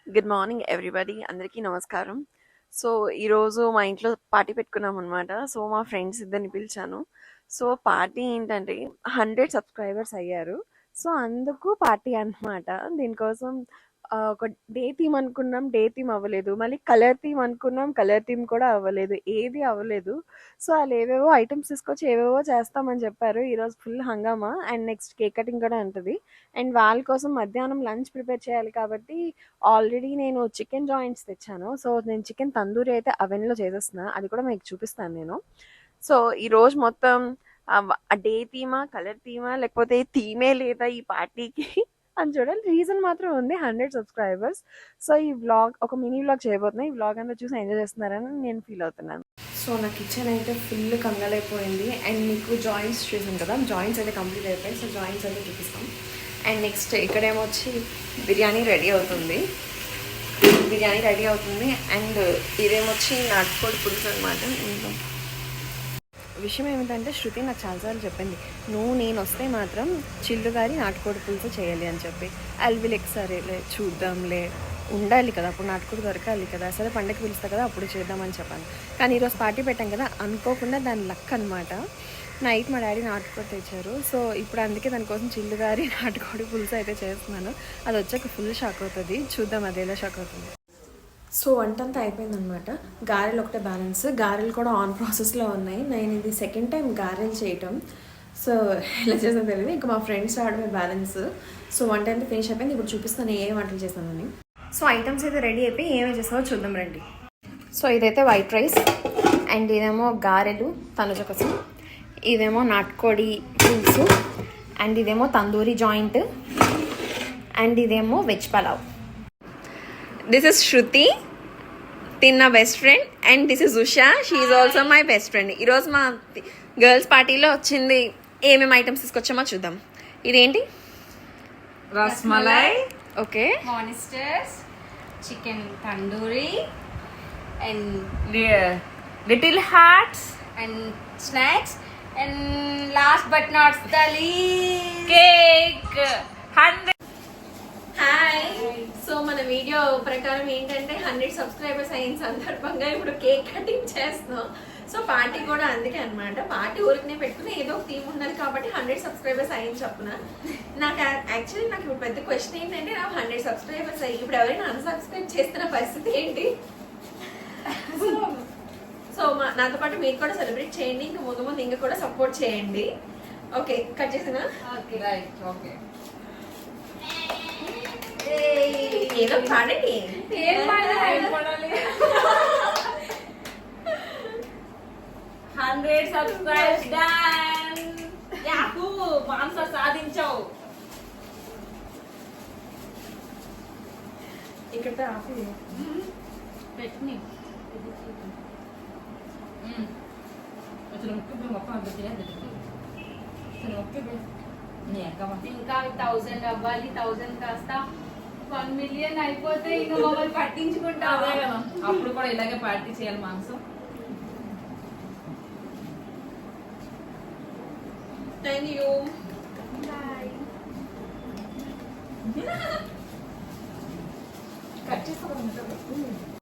Good morning everybody, అందరికీ నమస్కారం. So ఈరోజు మా ఇంట్లో పార్టీ పెట్టుకున్నాం అనమాట. సో మా ఫ్రెండ్స్ ఇద్దరిని పిలిచాను. సో పార్టీ ఏంటంటే 100 సబ్స్క్రైబర్స్ అయ్యారు. సో అందుకు పార్టీ అన్నమాట. దీనికోసం ఒక డే థీమ్ అనుకున్నాం, డే థీమ్ అవ్వలేదు. మళ్ళీ కలర్ థీమ్ అనుకున్నాం, కలర్ థీమ్ కూడా అవ్వలేదు. ఏది అవ్వలేదు. సో వాళ్ళు ఏవేవో ఐటమ్స్ తీసుకొచ్చి ఏవేవో చేస్తామని చెప్పారు. ఈరోజు ఫుల్ హంగామా అండ్ నెక్స్ట్ కేక్ కటింగ్ కూడా ఉంటుంది. అండ్ వాళ్ళ కోసం మధ్యాహ్నం లంచ్ ప్రిపేర్ చేయాలి కాబట్టి ఆల్రెడీ నేను చికెన్ జాయింట్స్ తెచ్చాను. సో నేను చికెన్ తందూరి అయితే అవెన్లో చేసేస్తున్నా, అది కూడా మీకు చూపిస్తాను నేను. సో ఈరోజు మొత్తం డే థీమా, కలర్ థీమా, లేకపోతే థీమే లేదా ఈ పార్టీకి అని చూడాలి. రీజన్ మాత్రం ఉంది, 100 సబ్స్క్రైబర్స్. సో ఈ వ్లాగ్ ఒక మినీ వ్లాగ్ చేయబోతున్నా. ఈ వ్లాగ్ అంతా చూసి ఎంజాయ్ చేస్తున్నారని నేను ఫీల్ అవుతున్నాను. సో నా కిచెన్ అయితే ఫుల్ కంగాలైపోయింది. అండ్ మీకు జాయింట్స్ చూసాను కదా, జాయింట్స్ అయితే కంప్లీట్ అయిపోయాయి. సో జాయింట్స్ అయితే చూపిస్తాం. అండ్ నెక్స్ట్ ఇక్కడేమొచ్చి బిర్యానీ రెడీ అవుతుంది. అండ్ ఇదేమొచ్చి నాటుకోడి పులుసు అనమాట. విషయం ఏమిటంటే శృతి నాకు చాలాసార్లు చెప్పింది, నేను వస్తే మాత్రం చిల్లు గారి నాటుకోడి పులుసు చేయాలి అని చెప్పి. అల్విలెక్ సరేలే చూద్దాంలే, ఉండాలి కదా అప్పుడు, నాటుకోడి దొరకాలి కదా, సరే పండగ పిలుస్తా కదా అప్పుడు చేద్దామని చెప్పాను. కానీ ఈరోజు పార్టీ పెట్టాం కదా, అనుకోకుండా దాని లక్ అనమాట. నైట్ మా డాడీ నాటుకోడి తెచ్చారు. సో ఇప్పుడు అందుకే దానికోసం చిల్లు గారి నాటుకోడి పులుసు అయితే చేస్తున్నాను. అది వచ్చాక ఫుల్ షాక్ అవుతుంది, చూద్దాం అది ఎలా షాక్ అవుతుంది. సో వంటంతా అయిపోయిందనమాట. గారెలు ఒకటే బ్యాలెన్స్, గారెలు కూడా ఆన్ ప్రాసెస్లో ఉన్నాయి. నేను ఇది సెకండ్ టైం గారెలు చేయటం. సో ఎలా చేసాను తెలియదు, ఇంకా మా ఫ్రెండ్స్ రావడమే బ్యాలెన్స్. సో వంట అయితే ఫినిష్ అయిపోయింది. ఇప్పుడు చూపిస్తాను ఏ వంటలు చేస్తానని. సో ఐటమ్స్ అయితే రెడీ అయిపోయి ఏమేమి చేస్తామో చూద్దాం రండి. సో ఇదైతే వైట్ రైస్, అండ్ ఇదేమో గారెలు తనుజ కోసం, ఇదేమో నాటుకోడి పులుసు, అండ్ ఇదేమో తందూరి జాయింట్, అండ్ ఇదేమో వెజ్ పలావ్. దిస్ ఇస్ శృతి, నా best friend, and this is Usha, she is also my best friend. ఈరోజు మా గర్ల్స్ పార్టీలో వచ్చింది. ఏమేమి ఐటమ్స్ తీసుకొచ్చామో చూద్దాం. ఇదేంటి? Rasmalai, okay, monsters, chicken tandoori, and little hearts, and snacks, and last but not the least cake 100. Hi. So మన video ప్రకారం ఏంటంటే 100 సబ్స్క్రైబర్స్ అయిన సందర్భంగా ఇప్పుడు కేక్ కటింగ్ చేస్తున్నాం. సో పార్టీ కూడా అందుకే అనమాట. పార్టీ ఊరికనే పెట్టుకుని ఏదో ఒక థీమ్ ఉన్నది కాబట్టి 100 సబ్స్క్రైబర్స్ అయ్యింది చెప్పున. నాకు యాక్చువల్లీ నాకు ఇప్పుడు పెద్ద క్వశ్చన్ ఏంటంటే, నాకు 100 సబ్స్క్రైబర్స్ అయ్యి ఇప్పుడు ఎవరైనా అన్సబ్స్క్రైబ్ చేస్తున్న పరిస్థితి ఏంటి? సో నాతో పాటు మీరు కూడా సెలబ్రేట్ చేయండి, ఇంకా ముందు ముందు ఇంకా కూడా సపోర్ట్ చేయండి. ఓకే, కట్ చేసిన. Okay right, okay. ఏదో పాడండి. ఏం పాడాలి? 100 సబ్స్క్రైబ్స్ డన్. యాహూ, మాంస సాధించావు. ఇక్కడ ఆఫీ పెట్టని ఇంకా 1000 అవ్వాలి. 1000 కాస్త 1 మిలియన్ అయిపోతే ఇంకా మమ్మల్ని పట్టించుకుంటాం. అప్పుడు కూడా ఇలాగే పార్టీ చేయాలి మాంసం. Thank you.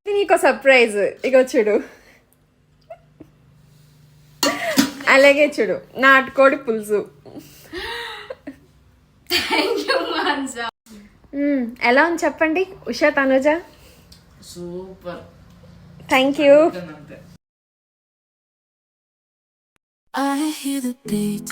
ఇది నీకు సర్ప్రైజ్. ఇగో చూడు, అలాగే చూడు, నాటుకోడి పులుసు. ఎలా ఉంది చెప్పండి Usha, Tanuja? Super, thank you. I hear the beat